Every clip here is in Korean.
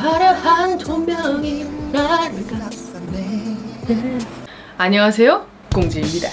화려한 조명이 나를 감싸네. 안녕하세요, 꽁지입니다.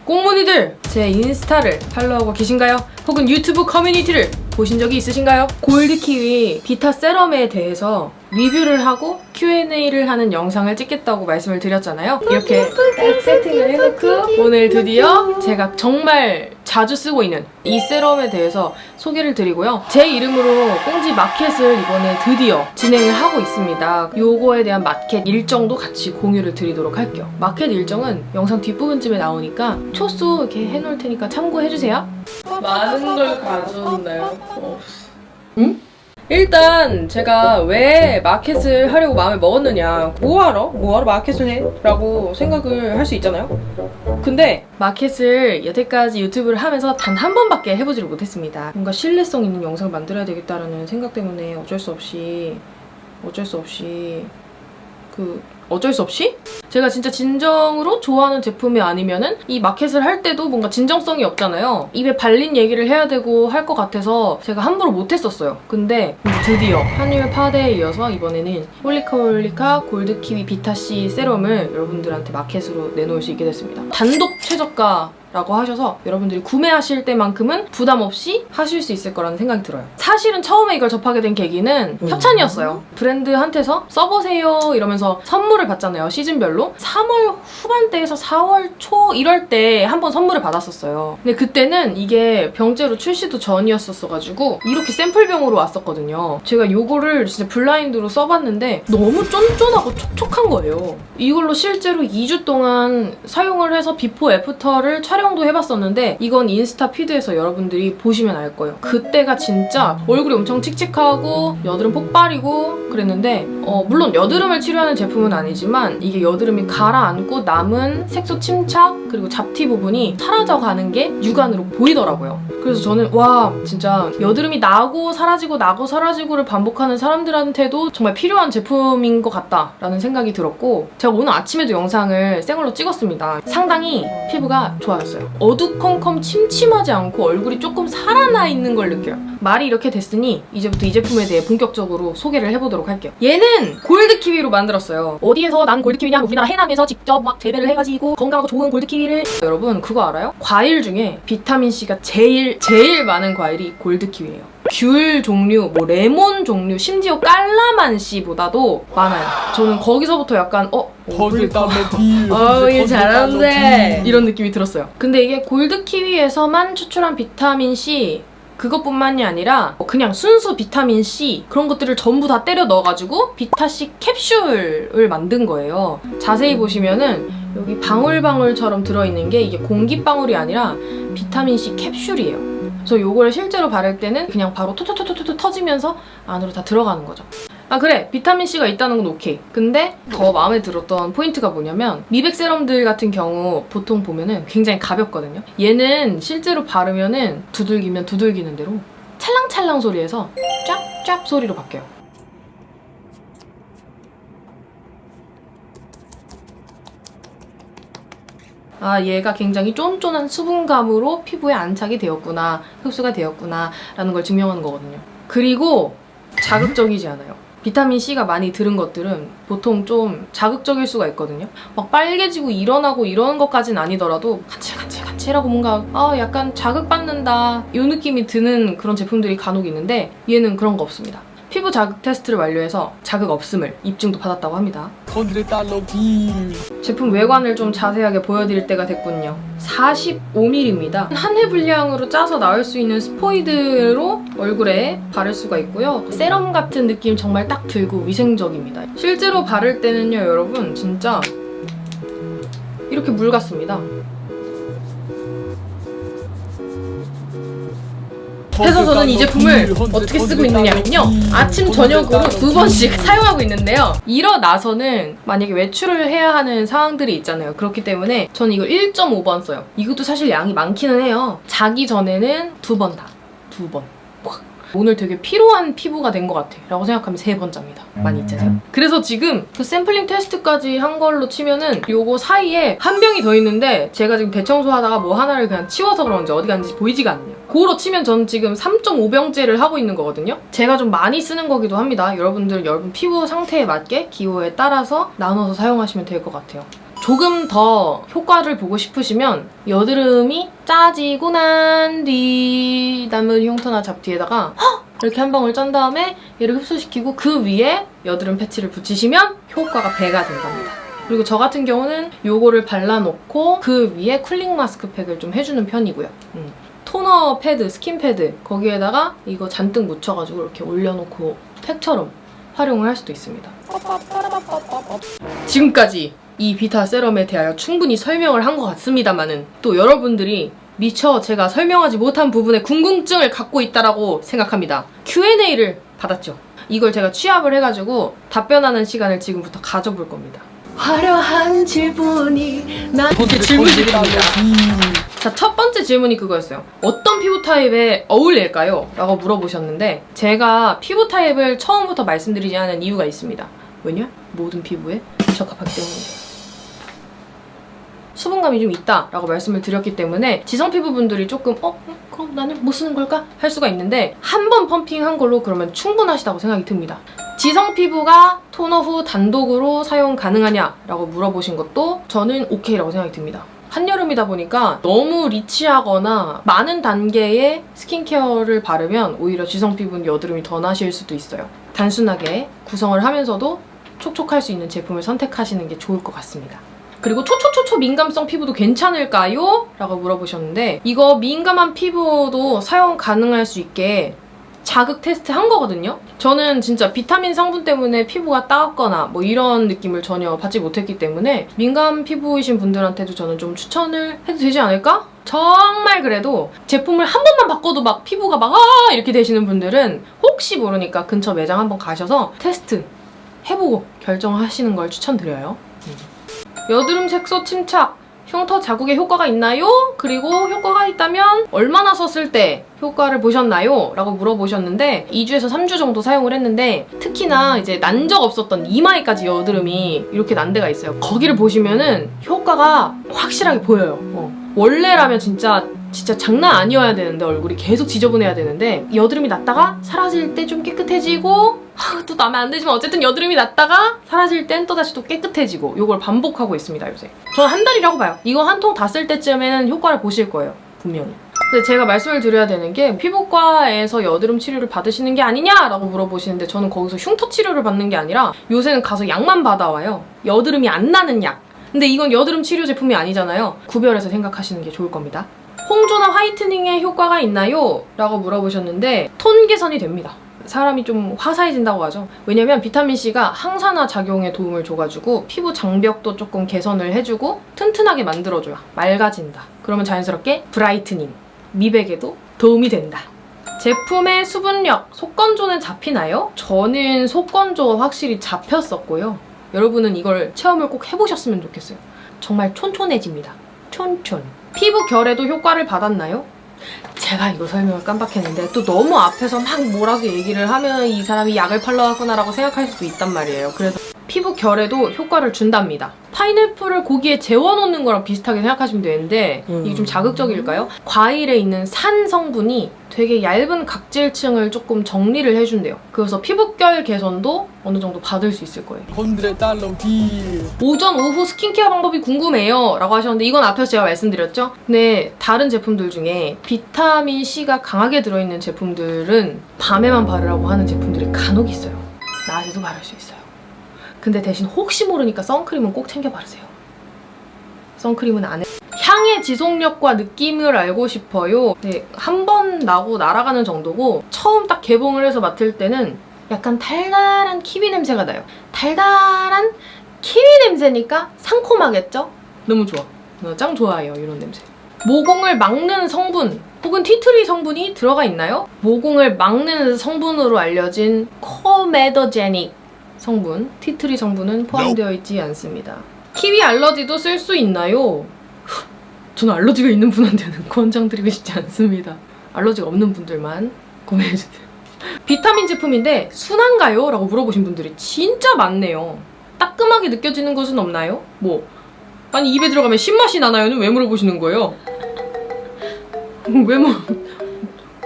꽁무니들, 제 인스타를 팔로우하고 계신가요? 혹은 유튜브 커뮤니티를 보신 적이 있으신가요? 골드키위 비타 세럼에 대해서 리뷰를 하고 Q&A를 하는 영상을 찍겠다고 말씀을 드렸잖아요. 이렇게 딱 세팅을 해놓고 오늘 드디어 제가 정말 자주 쓰고 있는 이 세럼에 대해서 소개를 드리고요. 제 이름으로 꽁지 마켓을 이번에 드디어 진행을 하고 있습니다. 요거에 대한 마켓 일정도 같이 공유를 드리도록 할게요. 마켓 일정은 영상 뒷부분쯤에 나오니까 초수 이렇게 해놓을 테니까 참고해주세요. 많은 걸 가져왔나요? 응? 일단 제가 왜 마켓을 하려고 마음에 먹었느냐, 뭐하러 마켓을 해? 라고 생각을 할 수 있잖아요. 근데 마켓을 여태까지 유튜브를 하면서 단 한 번밖에 해보지를 못했습니다. 뭔가 신뢰성 있는 영상을 만들어야 되겠다라는 생각 때문에 어쩔 수 없이 제가 진짜 진정으로 좋아하는 제품이 아니면은 이 마켓을 할 때도 뭔가 진정성이 없잖아요. 입에 발린 얘기를 해야 되고 할 것 같아서 제가 함부로 못했었어요. 근데 드디어 한율 파데에 이어서 이번에는 홀리카홀리카 골드키위 비타C 세럼을 여러분들한테 마켓으로 내놓을 수 있게 됐습니다. 단독 최저가 라고 하셔서 여러분들이 구매하실 때만큼은 부담 없이 하실 수 있을 거라는 생각이 들어요. 사실은 처음에 이걸 접하게 된 계기는 협찬이었어요. 브랜드한테서 써보세요 이러면서 선물을 받잖아요, 시즌별로. 3월 후반대에서 4월 초 이럴 때 한 번 선물을 받았었어요. 근데 그때는 이게 병째로 출시도 전이었었어가지고 이렇게 샘플병으로 왔었거든요. 제가 요거를 진짜 블라인드로 써봤는데 너무 쫀쫀하고 촉촉한 거예요. 이걸로 실제로 2주 동안 사용을 해서 비포 애프터를 촬영도 해봤었는데 이건 인스타 피드에서 여러분들이 보시면 알 거예요. 그때가 진짜 얼굴이 엄청 칙칙하고 여드름 폭발이고 그랬는데 물론 여드름을 치료하는 제품은 아니지만 이게 여드름이 가라앉고 남은 색소 침착 그리고 잡티 부분이 사라져가는 게 육안으로 보이더라고요. 그래서 저는 와, 진짜 여드름이 나고 사라지고를 반복하는 사람들한테도 정말 필요한 제품인 것 같다라는 생각이 들었고, 제가 오늘 아침에도 영상을 생얼로 찍었습니다. 상당히 피부가 좋아졌어요. 어두컴컴 침침하지 않고 얼굴이 조금 살아나 있는 걸 느껴요. 말이 이렇게 됐으니 이제부터 이 제품에 대해 본격적으로 소개를 해보도록 할게요. 얘는 골드키위로 만들었어요. 어디에서 난 골드키위냐? 우리나라 해남에서 직접 막 재배를 해가지고 건강하고 좋은 골드키위를. 여러분 그거 알아요? 과일 중에 비타민C가 제일 많은 과일이 골드키위예요. 귤 종류, 뭐 레몬 종류, 심지어 깔라만씨보다도 많아요. 저는 거기서부터 약간 얘 잘하는데 이런 느낌이 들었어요. 근데 이게 골드키위에서만 추출한 비타민C 그것뿐만이 아니라 그냥 순수 비타민C 그런 것들을 전부 다 때려 넣어가지고 비타C 캡슐을 만든 거예요. 자세히 보시면은 여기 방울방울처럼 들어있는 게 이게 공기방울이 아니라 비타민C 캡슐이에요. 그래서 요거를 실제로 바를 때는 그냥 바로 토토토토토 터지면서 안으로 다 들어가는 거죠. 아 그래, 비타민C가 있다는 건 오케이. 근데 더 마음에 들었던 포인트가 뭐냐면 미백 세럼들 같은 경우 보통 보면은 굉장히 가볍거든요. 얘는 실제로 바르면은 두들기면 두들기는 대로 찰랑찰랑 소리에서 쫙쫙 소리로 바뀌어요. 아, 얘가 굉장히 쫀쫀한 수분감으로 피부에 안착이 되었구나, 흡수가 되었구나 라는 걸 증명하는 거거든요. 그리고 자극적이지 않아요. 비타민C가 많이 들은 것들은 보통 좀 자극적일 수가 있거든요. 막 빨개지고 일어나고 이런 것까지는 아니더라도 간질간질간질하고 뭔가 약간 자극받는다 이 느낌이 드는 그런 제품들이 간혹 있는데 얘는 그런 거 없습니다. 피부 자극 테스트를 완료해서 자극 없음을 입증도 받았다고 합니다. 제품 외관을 좀 자세하게 보여드릴 때가 됐군요. 45ml입니다. 한 해 분량으로 짜서 나올 수 있는 스포이드로 얼굴에 바를 수가 있고요. 세럼 같은 느낌 정말 딱 들고 위생적입니다. 실제로 바를 때는요, 여러분 진짜 이렇게 물 같습니다. 그래서 저는 이 제품을 어떻게 쓰고 있느냐면요, 아침 저녁으로 2번씩 사용하고 있는데요, 일어나서는 만약에 외출을 해야 하는 상황들이 있잖아요. 그렇기 때문에 저는 이걸 1.5번 써요. 이것도 사실 양이 많기는 해요. 자기 전에는 2번 다. 2번. 오늘 되게 피로한 피부가 된 것 같아 라고 생각하면 3번 짭니다. 많이 있잖아요. 그래서 지금 그 샘플링 테스트까지 한 걸로 치면은 요거 사이에 한 병이 더 있는데 제가 지금 대청소하다가 뭐 하나를 그냥 치워서 그런지 어디 갔는지 보이지가 않네요. 그로 치면 저는 지금 3.5병째를 하고 있는 거거든요. 제가 좀 많이 쓰는 거기도 합니다. 여러분 피부 상태에 맞게 기호에 따라서 나눠서 사용하시면 될 것 같아요. 조금 더 효과를 보고 싶으시면 여드름이 짜지고 난 뒤 남은 흉터나 잡티에다가 이렇게 한 방울 짠 다음에 얘를 흡수시키고 그 위에 여드름 패치를 붙이시면 효과가 배가 된답니다. 그리고 저 같은 경우는 요거를 발라놓고 그 위에 쿨링 마스크팩을 좀 해주는 편이고요. 토너 패드, 스킨 패드 거기에다가 이거 잔뜩 묻혀가지고 이렇게 올려놓고 팩처럼 활용을 할 수도 있습니다. 지금까지 이 비타 세럼에 대하여 충분히 설명을 한 것 같습니다만은 또 여러분들이 미처 제가 설명하지 못한 부분에 궁금증을 갖고 있다라고 생각합니다. Q&A를 받았죠. 이걸 제가 취합을 해가지고 답변하는 시간을 지금부터 가져볼 겁니다. 화려한 질문이 나에게 질문드립니다. 자, 첫 번째 질문이 그거였어요. 어떤 피부 타입에 어울릴까요? 라고 물어보셨는데 제가 피부 타입을 처음부터 말씀드리지 않은 이유가 있습니다. 왜냐? 모든 피부에 적합하기 때문입니다. 수분감이 좀 있다 라고 말씀을 드렸기 때문에 지성 피부분들이 조금 그럼 나는 뭐 쓰는 걸까? 할 수가 있는데 한 번 펌핑한 걸로 그러면 충분하시다고 생각이 듭니다. 지성 피부가 토너 후 단독으로 사용 가능하냐? 라고 물어보신 것도 저는 오케이라고 생각이 듭니다. 한여름이다 보니까 너무 리치하거나 많은 단계의 스킨케어를 바르면 오히려 지성 피부는 여드름이 더 나실 수도 있어요. 단순하게 구성을 하면서도 촉촉할 수 있는 제품을 선택하시는 게 좋을 것 같습니다. 그리고 초초초초 민감성 피부도 괜찮을까요? 라고 물어보셨는데 이거 민감한 피부도 사용 가능할 수 있게 자극 테스트 한 거거든요. 저는 진짜 비타민 성분 때문에 피부가 따갑거나 뭐 이런 느낌을 전혀 받지 못했기 때문에 민감 피부이신 분들한테도 저는 좀 추천을 해도 되지 않을까? 정말 그래도 제품을 한 번만 바꿔도 막 피부가 막 이렇게 되시는 분들은 혹시 모르니까 근처 매장 한번 가셔서 테스트 해보고 결정하시는 걸 추천드려요. 여드름 색소 침착, 흉터 자국에 효과가 있나요? 그리고 효과가 있다면 얼마나 썼을 때 효과를 보셨나요? 라고 물어보셨는데 2주에서 3주 정도 사용을 했는데 특히나 이제 난 적 없었던 이마에까지 여드름이 이렇게 난 데가 있어요. 거기를 보시면은 효과가 확실하게 보여요. 원래라면 진짜 장난 아니어야 되는데 얼굴이 계속 지저분해야 되는데 여드름이 났다가 사라질 때 좀 깨끗해지고 또 나면 안 되지만 어쨌든 여드름이 났다가 사라질 땐 또다시 또 깨끗해지고 이걸 반복하고 있습니다 요새. 저는 한 달이라고 봐요. 이거 한 통 다 쓸 때쯤에는 효과를 보실 거예요 분명히. 근데 제가 말씀을 드려야 되는 게 피부과에서 여드름 치료를 받으시는 게 아니냐라고 물어보시는데 저는 거기서 흉터 치료를 받는 게 아니라 요새는 가서 약만 받아와요. 여드름이 안 나는 약. 근데 이건 여드름 치료 제품이 아니잖아요. 구별해서 생각하시는 게 좋을 겁니다. 홍조나 화이트닝에 효과가 있나요? 라고 물어보셨는데 톤 개선이 됩니다. 사람이 좀 화사해진다고 하죠. 왜냐면 비타민C가 항산화 작용에 도움을 줘가지고 피부 장벽도 조금 개선을 해주고 튼튼하게 만들어줘요. 맑아진다. 그러면 자연스럽게 브라이트닝, 미백에도 도움이 된다. 제품의 수분력, 속건조는 잡히나요? 저는 속건조 확실히 잡혔었고요. 여러분은 이걸 체험을 꼭 해보셨으면 좋겠어요. 정말 촌촌해집니다. 촌촌. 피부 결에도 효과를 받았나요? 제가 이거 설명을 깜빡했는데 또 너무 앞에서 막 몰아서 얘기를 하면 이 사람이 약을 팔러 왔구나라고 생각할 수도 있단 말이에요. 그래서 피부 결에도 효과를 준답니다. 파인애플을 고기에 재워놓는 거랑 비슷하게 생각하시면 되는데 이게 좀 자극적일까요? 과일에 있는 산 성분이 되게 얇은 각질층을 조금 정리를 해준대요. 그래서 피부결 개선도 어느 정도 받을 수 있을 거예요. 오전, 오후 스킨케어 방법이 궁금해요 라고 하셨는데 이건 앞에서 제가 말씀드렸죠? 근데 다른 제품들 중에 비타민C가 강하게 들어있는 제품들은 밤에만 바르라고 하는 제품들이 간혹 있어요. 낮에도 바를 수 있어요. 근데 대신 혹시 모르니까 선크림은 꼭 챙겨 바르세요. 선크림은 안 해. 향의 지속력과 느낌을 알고 싶어요. 네, 한 번 나고 날아가는 정도고 처음 딱 개봉을 해서 맡을 때는 약간 달달한 키위 냄새가 나요. 달달한 키위 냄새니까 상콤하겠죠? 너무 좋아. 짱 좋아해요, 이런 냄새. 모공을 막는 성분 혹은 티트리 성분이 들어가 있나요? 모공을 막는 성분으로 알려진 코메도제닉 성분, 티트리 성분은 포함되어 있지 않습니다. 키위 알러지도 쓸 수 있나요? 저는 알러지가 있는 분한테는 권장드리고 싶지 않습니다. 알러지가 없는 분들만 구매해주세요. 비타민 제품인데 순한가요? 라고 물어보신 분들이 진짜 많네요. 따끔하게 느껴지는 것은 없나요? 아니 입에 들어가면 신맛이 나나요?는 왜 물어보시는 거예요?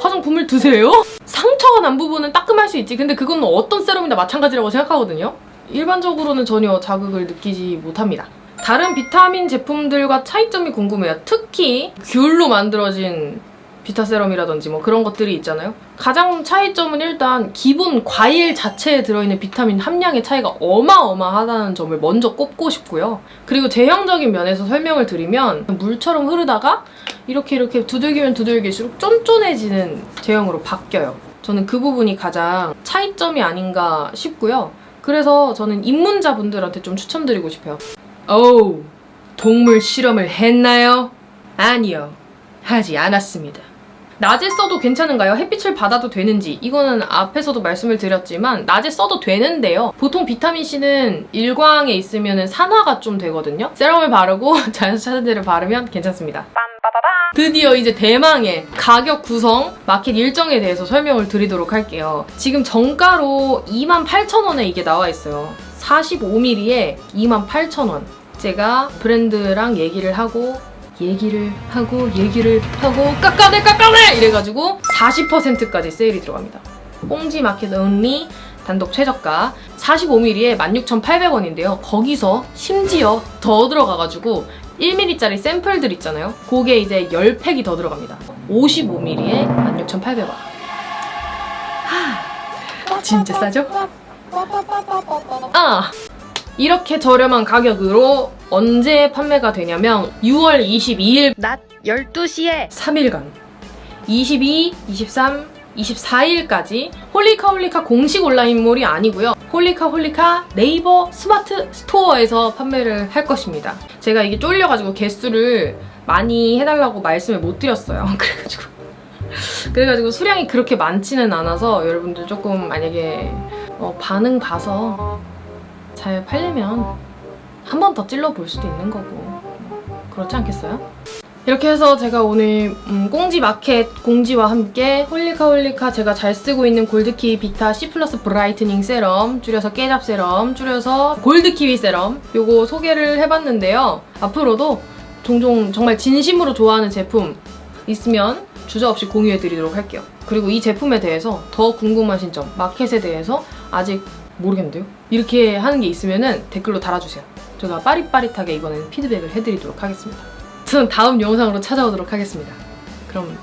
화장품을 드세요? 상처가 난 부분은 따끔할 수 있지. 근데 그건 어떤 세럼이나 마찬가지라고 생각하거든요. 일반적으로는 전혀 자극을 느끼지 못합니다. 다른 비타민 제품들과 차이점이 궁금해요. 특히 귤로 만들어진 비타 세럼이라든지 뭐 그런 것들이 있잖아요. 가장 차이점은 일단 기본 과일 자체에 들어있는 비타민 함량의 차이가 어마어마하다는 점을 먼저 꼽고 싶고요. 그리고 제형적인 면에서 설명을 드리면 물처럼 흐르다가 이렇게 두들기면 두들길수록 쫀쫀해지는 제형으로 바뀌어요. 저는 그 부분이 가장 차이점이 아닌가 싶고요. 그래서 저는 입문자분들한테 좀 추천드리고 싶어요. 오우, 동물 실험을 했나요? 아니요, 하지 않았습니다. 낮에 써도 괜찮은가요? 햇빛을 받아도 되는지, 이거는 앞에서도 말씀을 드렸지만 낮에 써도 되는데요. 보통 비타민C는 일광에 있으면 산화가 좀 되거든요. 세럼을 바르고 자연차세대를 바르면 괜찮습니다. 드디어 이제 대망의 가격 구성, 마켓 일정에 대해서 설명을 드리도록 할게요. 지금 정가로 28,000원에 이게 나와 있어요. 45ml에 28,000원. 제가 브랜드랑 얘기를 하고 깎아내 이래가지고 40%까지 세일이 들어갑니다. 꽁지 마켓 only 단독 최저가 45ml에 16,800원인데요. 거기서 심지어 더 들어가가지고 1ml짜리 샘플들 있잖아요. 그게 이제 10팩이 더 들어갑니다. 55ml에 16,800원. 진짜 싸죠? 이렇게 저렴한 가격으로 언제 판매가 되냐면 6월 22일 낮 12시에 3일간 22, 23, 24일까지 홀리카 공식 온라인몰이 아니고요. 홀리카 네이버 스마트 스토어에서 판매를 할 것입니다. 제가 이게 쫄려가지고 개수를 많이 해달라고 말씀을 못 드렸어요. 그래가지고 수량이 그렇게 많지는 않아서 여러분들 조금 만약에 반응 봐서 잘 팔리면 한 번 더 찔러볼 수도 있는 거고 그렇지 않겠어요? 이렇게 해서 제가 오늘 꽁지 마켓 공지와 함께 홀리카 제가 잘 쓰고 있는 골드키위 비타 C+ 브라이트닝 세럼, 줄여서 깨잡 세럼, 줄여서 골드키위 세럼 요거 소개를 해봤는데요. 앞으로도 종종 정말 진심으로 좋아하는 제품 있으면 주저없이 공유해드리도록 할게요. 그리고 이 제품에 대해서 더 궁금하신 점, 마켓에 대해서 아직 모르겠는데요? 이렇게 하는 게 있으면 댓글로 달아주세요. 제가 빠릿빠릿하게 이번에는 피드백을 해드리도록 하겠습니다. 저는 다음 영상으로 찾아오도록 하겠습니다. 그럼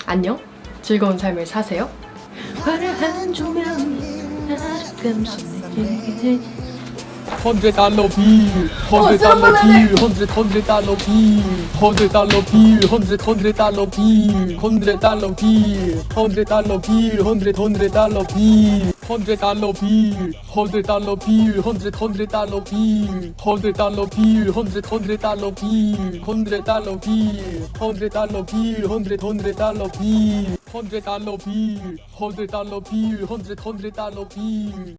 안녕? 즐거운 삶을 사세요. 화려한 조명이 조금씩 내게 $100 bill, $100 bill, $100 bill, $100 bill, $100 bill, $100 bill, $100 bill, $100 bill, $100 bill, $100 bill, $100 bill, $100 bill, $100 bill, $100 bill, $100 bill, $100 bill, $100 bill, $100 bill, $100 bill.